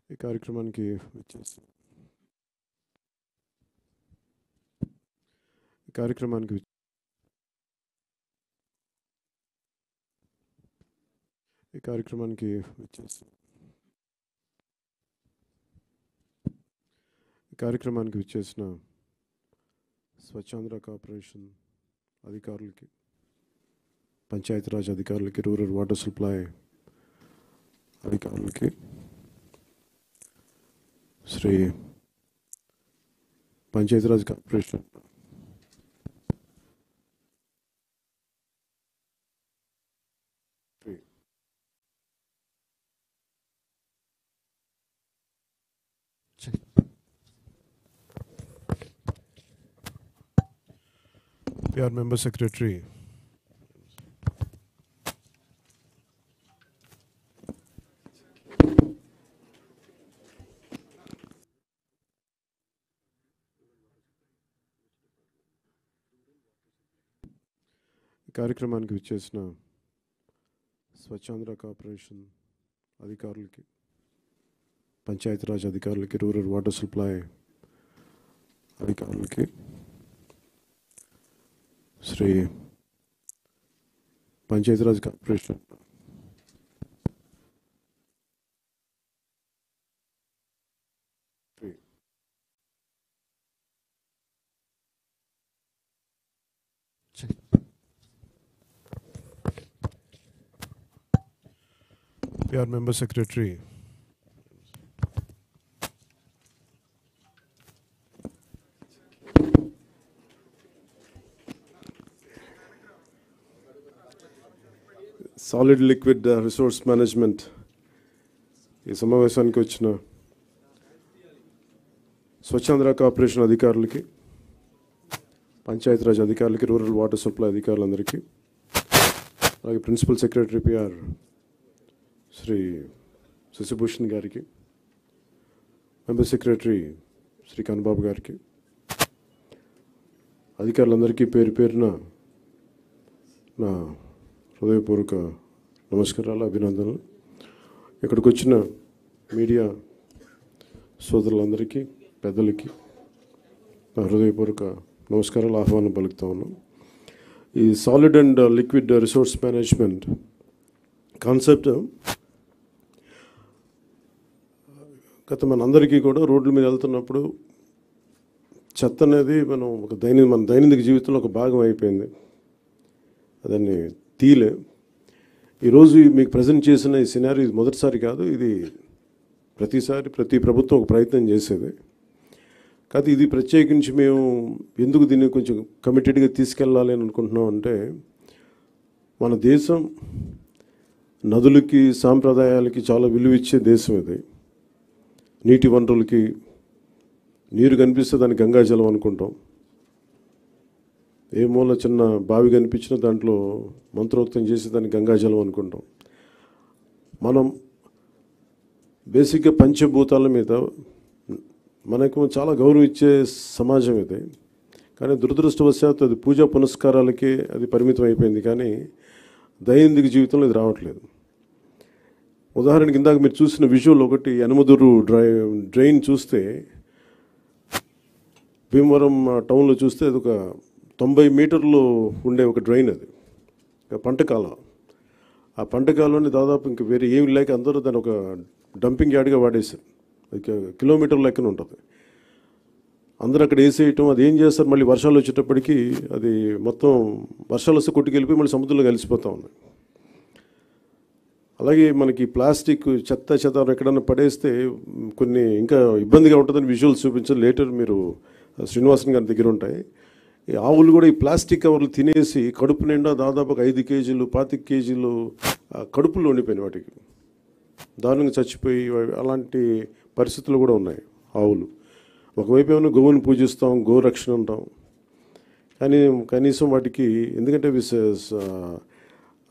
ఈ కార్యక్రమానికి విచ్చేసి ఈ కార్యక్రమానికి విచ్- ఈ కార్యక్రమానికి విచ్చేసి ఈ కార్యక్రమానికి విచ్చేసిన స్వచ్ఛాంధ్ర కార్పొరేషన్ అధికారులకి, పంచాయతీరాజ్ అధికారులకి, రూరల్ వాటర్ సప్లై అధికారులకి, Shri Panchayati Raj corporation PR member secretary, కార్యక్రమానికి విచ్చేసిన స్వచ్ఛాంధ్ర కార్పొరేషన్ అధికారులకి, పంచాయతీరాజ్ అధికారులకి, రూరల్ వాటర్ సప్లై అధికారులకి, Shri Panchayati Raj corporation PR member secretary, solid liquid resource management ఈ సమావేశానికి వచ్చిన స్వచ్ఛాంధ్ర కార్పొరేషన్ అధికారులకి, పంచాయతీరాజ్ అధికారులకి, రూరల్ వాటర్ సప్లై అధికారులందరికీ, అలాగే principal secretary PR Shri Shashibhushan గారికి, మెంబర్ సెక్రటరీ శ్రీ కన్నబాబు గారికి, అధికారులందరికీ పేరు పేరున నా హృదయపూర్వక నమస్కారాలు, అభినందనలు. ఇక్కడికి వచ్చిన మీడియా సోదరులందరికీ, పెద్దలకి నా హృదయపూర్వక నమస్కారాలు, ఆహ్వానం పలుకుతా ఉన్నాం. ఈ solid and liquid resource management concept గత మనందరికీ కూడా రోడ్ల మీద వెళ్తున్నప్పుడు చెత్త అనేది మన దైనందిక జీవితంలో ఒక భాగం అయిపోయింది. దాన్ని తీలే. ఈరోజు మీకు ప్రజెంట్ చేసిన ఈ సినారీ ఇది మొదటిసారి కాదు, ఇది ప్రతి ప్రభుత్వం ఒక ప్రయత్నం చేసేది. కాదు, ఇది ప్రత్యేకించి మేము ఎందుకు దీన్ని కొంచెం కమిటెడ్గా తీసుకెళ్ళాలి అని అనుకుంటున్నాం అంటే, మన దేశం నదులకి, సాంప్రదాయాలకి చాలా విలువ ఇచ్చే దేశం ఇది. నీటి వనరులకి, నీరు కనిపిస్తే దాన్ని గంగాజలం అనుకుంటాం. ఏ మూల చిన్న బావి కనిపించినా దాంట్లో మంత్రోక్తం చేసి దాన్ని గంగాజలం అనుకుంటాం. మనం బేసిక్గా పంచభూతాల మీద మనకు చాలా గౌరవం ఇచ్చే సమాజం ఇది. కానీ దురదృష్టవశాత్తు అది పూజా పునస్కారాలకే అది పరిమితం అయిపోయింది, కానీ దైనందిక జీవితంలో ఇది రావట్లేదు. ఉదాహరణకి ఇందాక మీరు చూసిన విజువల్ ఒకటి, యనమదురు డ్రైన్ చూస్తే, భీమవరం టౌన్లో చూస్తే అది ఒక 90 మీటర్లు ఉండే ఒక డ్రైన్. అది పంటకాలం. ఆ పంటకాలంలో దాదాపు ఇంక వేరే ఏమి లేక అందరూ దాన్ని ఒక డంపింగ్ యార్డ్గా వాడేశారు. అది కిలోమీటర్ లెక్కన ఉంటుంది. అందరూ అక్కడ వేసేయటం, అది ఏం చేస్తారు, మళ్ళీ వర్షాలు వచ్చేటప్పటికి అది మొత్తం వర్షాలు వస్తే కొట్టుకెళ్ళిపోయి మళ్ళీ సముద్రంలో కలిసిపోతూ ఉంది. అలాగే మనకి ప్లాస్టిక్ చెత్త ఎక్కడన్నా పడేస్తే కొన్ని ఇంకా ఇబ్బందిగా ఉంటుందని విజువల్స్ చూపించారు. లేటర్ మీరు శ్రీనివాసన్ గారి దగ్గర ఉంటాయి. ఈ ఆవులు కూడా ఈ ప్లాస్టిక్ కవర్లు తినేసి కడుపు నిండా దాదాపు 5 కేజీలు 25 కేజీలు కడుపులో ఉండిపోయినాయి. వాటికి దారుణంగా చచ్చిపోయి అలాంటి పరిస్థితులు కూడా ఉన్నాయి ఆవులు. ఒకవైపు ఏమైనా గోవుని పూజిస్తాం, గోరక్షణ అంటాం, కానీ కనీసం వాటికి ఎందుకంటే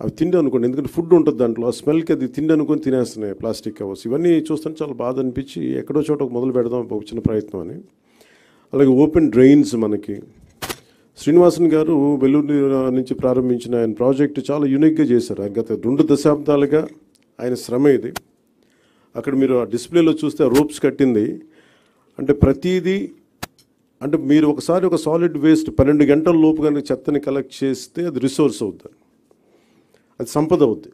అవి తిండి అనుకోండి, ఎందుకంటే ఫుడ్ ఉంటుంది దాంట్లో, ఆ స్మెల్కి అది తిండి అనుకొని తినేస్తున్నాయి ప్లాస్టిక్ కవర్స్. ఇవన్నీ చూస్తుంటే చాలా బాధ అనిపించి ఎక్కడో చోట మొదలు పెడదాం ఒక చిన్న ప్రయత్నం అని. అలాగే ఓపెన్ డ్రైన్స్ మనకి శ్రీనివాసన్ గారు వెల్లూరు నుంచి ప్రారంభించిన ఆయన ప్రాజెక్టు చాలా యూనిక్గా చేశారు. గత 2 దశాబ్దాలుగా ఆయన శ్రమ ఇది. అక్కడ మీరు ఆ డిస్ప్లేలో చూస్తే రోప్స్ కట్టింది అంటే ప్రతిదీ అంటే మీరు ఒకసారి ఒక సాలిడ్ వేస్ట్ 12 గంటల లోపు కనుక చెత్తని కలెక్ట్ చేస్తే అది రిసోర్స్ అవుతుంది, అది సంపద అవుద్ది.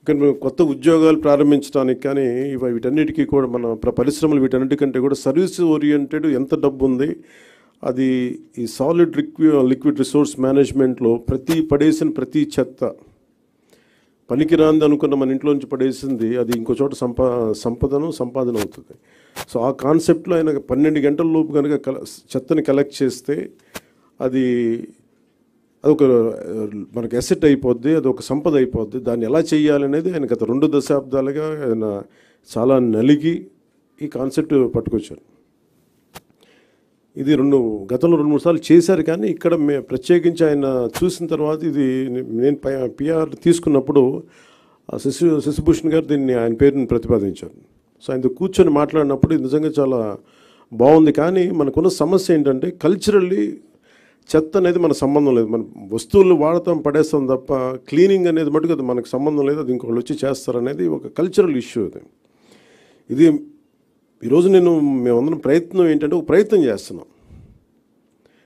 కానీ మేము కొత్త ఉద్యోగాలు ప్రారంభించడానికి కానీ వీటన్నిటికీ కూడా మన పరిశ్రమలు వీటన్నిటికంటే కూడా సర్వీస్ ఓరియంటెడ్ ఎంత డబ్బు ఉంది అది ఈ సాలిడ్ లిక్విడ్ రిసోర్స్ మేనేజ్మెంట్లో పడేసిన ప్రతి చెత్త పనికిరాంది అనుకున్న మన ఇంట్లో నుంచి పడేసింది అది ఇంకో చోట సంపాదన అవుతుంది. సో ఆ కాన్సెప్ట్లో ఆయన 12 గంటల లోపు కనుక చెత్తని కలెక్ట్ చేస్తే అదొక మనకి అసెట్ అయిపోద్ది, అది ఒక సంపద అయిపోద్ది. దాన్ని ఎలా చేయాలనేది ఆయన గత 2 దశాబ్దాలుగా ఆయన చాలా నలిగి ఈ కాన్సెప్ట్ పట్టుకొచ్చారు. ఇది గతంలో 2-3 సార్లు చేశారు, కానీ ఇక్కడ ప్రత్యేకించి ఆయన చూసిన తర్వాత ఇది నేను పిఆర్ తీసుకున్నప్పుడు శశిభూషణ్ గారు దీన్ని ఆయన పేరుని ప్రతిపాదించారు. సో ఆయనతో కూర్చొని మాట్లాడినప్పుడు ఇది నిజంగా చాలా బాగుంది. కానీ మనకున్న సమస్య ఏంటంటే కల్చరల్లీ చెత్త అనేది మన సంబంధం లేదు, మన వస్తువులు వాడతాం పడేస్తాం తప్ప క్లీనింగ్ అనేది మటుకు అది మనకు సంబంధం లేదు, అది ఇంకొకళ్ళు వచ్చి చేస్తారనేది ఒక కల్చరల్ ఇష్యూ. ఇది ఈరోజు మేమందరం ప్రయత్నం ఏంటంటే ఒక ప్రయత్నం చేస్తున్నాం,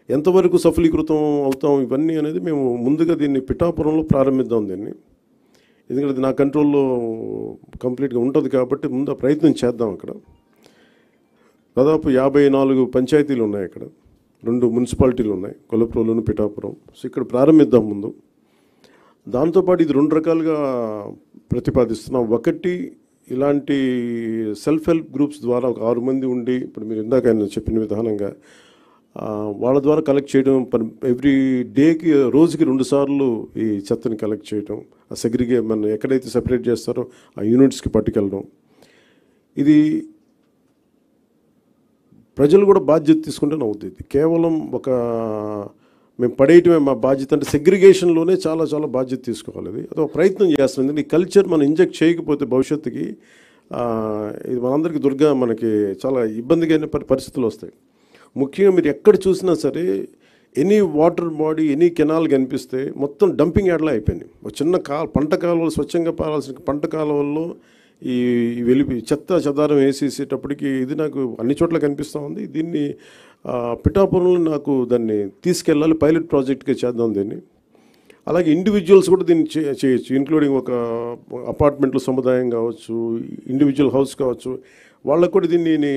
ఎంతవరకు సఫలీకృతం అవుతాం ఇవన్నీ అనేది మేము ముందుగా దీన్ని పిఠాపురంలో ప్రారంభిద్దాం దీన్ని, ఎందుకంటే అది నా కంట్రోల్లో కంప్లీట్గా ఉంటుంది కాబట్టి ముందు ఆ ప్రయత్నం చేద్దాం. అక్కడ దాదాపు 54 పంచాయతీలు ఉన్నాయి, అక్కడ 2 మున్సిపాలిటీలు ఉన్నాయి, కొలప్రోలును పిఠాపురం. సో ఇక్కడ ప్రారంభిద్దాం ముందు. దాంతోపాటు ఇది 2 రకాలుగా ప్రతిపాదిస్తున్నాం. ఒకటి ఇలాంటి సెల్ఫ్ హెల్ప్ గ్రూప్స్ ద్వారా ఒక 6 మంది ఉండి, ఇప్పుడు మీరు ఇందాక ఆయన చెప్పిన విధానంగా వాళ్ళ ద్వారా కలెక్ట్ చేయడం, ఎవ్రీ డేకి రోజుకి 2 సార్లు ఈ చెత్తని కలెక్ట్ చేయడం, ఆ మన ఎక్కడైతే సెపరేట్ చేస్తారో ఆ యూనిట్స్కి పట్టుకెళ్ళడం. ఇది ప్రజలు కూడా బాధ్యత తీసుకుంటేనే అవుతుంది. కేవలం మేము పడేయటమే మా బాధ్యత అంటే సెగ్రిగేషన్లోనే చాలా చాలా బాధ్యత తీసుకోవాలి. అది ఒక ప్రయత్నం చేస్తుంది. ఈ కల్చర్ మనం ఇంజెక్ట్ చేయకపోతే భవిష్యత్తుకి ఇది మనందరికీ మనకి చాలా ఇబ్బందిగా పరిస్థితులు వస్తాయి. ముఖ్యంగా మీరు ఎక్కడ చూసినా సరే any water body, any canal కనిపిస్తే మొత్తం డంపింగ్ యార్డ్లా అయిపోయింది. ఒక చిన్న పంట కాలువలు స్వచ్ఛంగా పారాల్సిన పంట కాలువల్లో ఈ చెత్త చెదారం వేసేసేటప్పటికి ఇది నాకు అన్ని చోట్ల కనిపిస్తూ ఉంది. దీన్ని పిఠాపురంలో నాకు దాన్ని తీసుకెళ్ళాలి, పైలట్ ప్రాజెక్ట్గా చేద్దాం దీన్ని. అలాగే ఇండివిజువల్స్ కూడా దీన్ని చేయొచ్చు, ఇంక్లూడింగ్ ఒక అపార్ట్మెంట్లో సముదాయం కావచ్చు, ఇండివిజువల్ హౌస్ కావచ్చు, వాళ్ళకు కూడా దీన్ని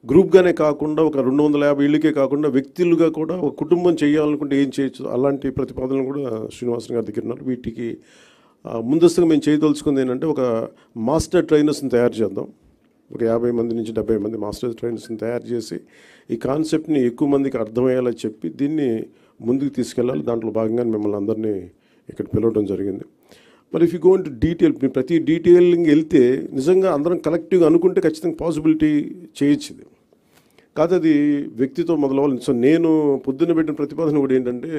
గ్రూప్గానే కాకుండా ఒక 250 ఇళ్ళకే కాకుండా వ్యక్తులుగా కూడా ఒక కుటుంబం చేయాలనుకుంటే ఏం చేయొచ్చు, అలాంటి ప్రతిపాదనలు కూడా శ్రీనివాసన్ గారి దగ్గర ఉన్నారు. వీటికి ముందస్తుగా మేము చేయదలుచుకుంది ఏంటంటే ఒక మాస్టర్ ట్రైనర్స్ని తయారు చేద్దాం. ఒక 50 మంది నుంచి 70 మంది మాస్టర్ ట్రైనర్స్ని తయారు చేసి ఈ కాన్సెప్ట్ని ఎక్కువ మందికి అర్థమయ్యేలా చెప్పి దీన్ని ముందుకు తీసుకెళ్ళాలి. దాంట్లో భాగంగా మిమ్మల్ని అందరినీ ఇక్కడ పిలవడం జరిగింది. మరి if you go into detail, ప్రతి డీటెయిలింగ్ వెళ్తే నిజంగా అందరం కలెక్టివ్గా అనుకుంటే ఖచ్చితంగా పాసిబిలిటీ చేయొచ్చు. ఇది కాదు, అది వ్యక్తితో మొదలవ్వాలి. సో నేను పొద్దున్న పెట్టిన ప్రతిపాదన కూడా ఏంటంటే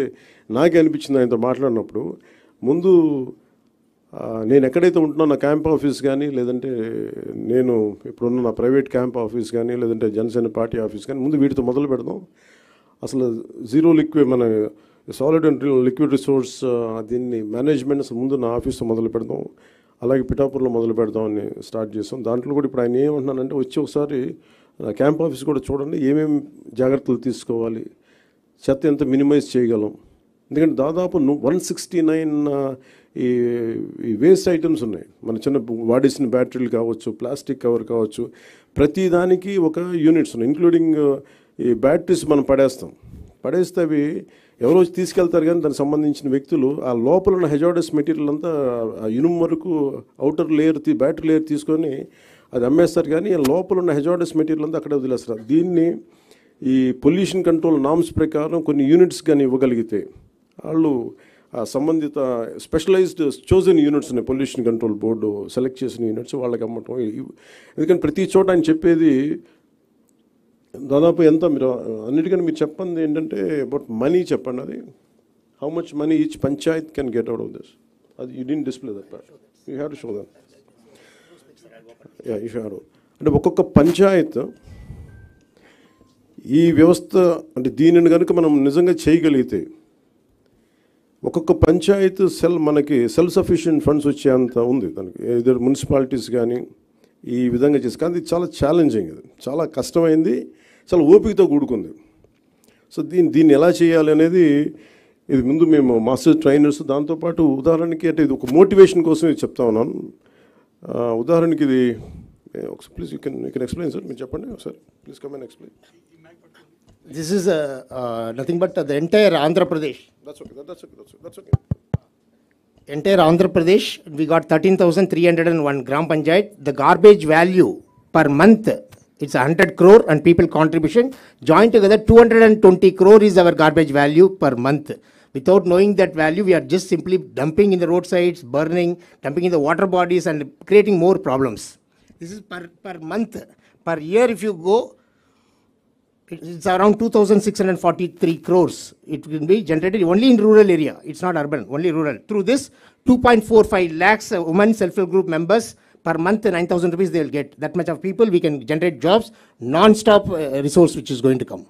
నాకే అనిపించింది ఆయనతో మాట్లాడినప్పుడు, ముందు నేను ఎక్కడైతే ఉంటున్నా నా క్యాంప్ ఆఫీస్ కానీ, లేదంటే నేను ఇప్పుడున్న నా ప్రైవేట్ క్యాంప్ ఆఫీస్ కానీ, లేదంటే జనసేన పార్టీ ఆఫీస్ కానీ, ముందు వీటితో మొదలు పెడదాం. అసలు జీరో లిక్విడ్ మన సాలిడ్ అండ్ లిక్విడ్ రిసోర్స్ దీన్ని మేనేజ్మెంట్ అసలు ముందు నా ఆఫీస్తో మొదలు పెడదాం, అలాగే పిఠాపురంలో మొదలు పెడదామని స్టార్ట్ చేస్తాం. దాంట్లో కూడా ఇప్పుడు ఆయన ఏమంటున్నానంటే వచ్చి ఒకసారి క్యాంప్ ఆఫీస్ కూడా చూడండి, ఏమేమి జాగ్రత్తలు తీసుకోవాలి, చెత్త ఎంత మినిమైజ్ చేయగలం. ఎందుకంటే దాదాపు 169 ఈ వేస్ట్ ఐటమ్స్ ఉన్నాయి. మన చిన్న వాడేసిన బ్యాటరీలు కావచ్చు, ప్లాస్టిక్ కవర్ కావచ్చు, ప్రతిదానికి ఒక యూనిట్స్ ఉన్నాయి. ఇంక్లూడింగ్ ఈ బ్యాటరీస్ మనం పడేస్తే అవి ఎవరో తీసుకెళ్తారు, కానీ దానికి సంబంధించిన వ్యక్తులు ఆ లోపల ఉన్న హెజార్డస్ మెటీరియల్ అంతా ఇనుము వరకు అవుటర్ లేయర్ బ్యాటరీ లేయర్ తీసుకొని అది అమ్మేస్తారు, కానీ లోపల ఉన్న హెజార్డస్ మెటీరియల్ అంతా అక్కడే వదిలేస్తారు. దీన్ని ఈ పొల్యూషన్ కంట్రోల్ నామ్స్ ప్రకారం కొన్ని యూనిట్స్ కానీ ఇవ్వగలిగితే వాళ్ళు సంబంధిత స్పెషలైజ్డ్ చోజన్ యూనిట్స్ ఉన్నాయి, పొల్యూషన్ కంట్రోల్ బోర్డు సెలెక్ట్ చేసిన యూనిట్స్ వాళ్ళకి అమ్మటం. ఎందుకంటే ప్రతి చోట ఆయన చెప్పేది దాదాపు ఎంత, మీరు అన్నిటికంటే మీరు చెప్పండి ఏంటంటే అబౌట్ మనీ చెప్పండి. అది how much money each panchayat can get out of this. అది you didn't display that part, you have to show that. You have అంటే ఒక్కొక్క పంచాయత్ ఈ వ్యవస్థ అంటే దీనిని కనుక మనం నిజంగా చేయగలిగితే ఒక్కొక్క పంచాయత్ మనకి సెల్ఫ్ సఫిషియెంట్ ఫండ్స్ వచ్చేంత ఉంది దానికి. ఏదో మున్సిపాలిటీస్ కానీ ఈ విధంగా చేసి, కానీ ఇది చాలా ఛాలెంజింగ్, ఇది చాలా కష్టమైంది, చాలా ఓపికతో కూడుకుంది. సో దీన్ని ఎలా చేయాలి అనేది, ఇది ముందు మేము మాస్టర్ ట్రైనర్స్, దాంతోపాటు ఉదాహరణకి అంటే ఇది ఒక మోటివేషన్ కోసం ఇది చెప్తా ఉన్నాను. ఉదాహరణకి ఇది please you can explain sir, మీరు చెప్పండి ఒకసారి, please come and explain. This is nothing but the entire Andhra Pradesh. That's okay. Entire Andhra Pradesh, we got 13,301 Gram Panchayat. The garbage value per month, it's 100 crore and people contribution. Joined together, 220 crore is our garbage value per month. Without knowing that value, we are just simply dumping in the roadsides, burning, dumping in the water bodies and creating more problems. This is per month. Per year, if you go, it's around 2,643 crores. It will be generated only in rural area. It's not urban, only rural. Through this, 2.45 lakhs women self-help group members per month, 9,000 rupees they will get. That much of people we can generate jobs, non-stop resource which is going to come.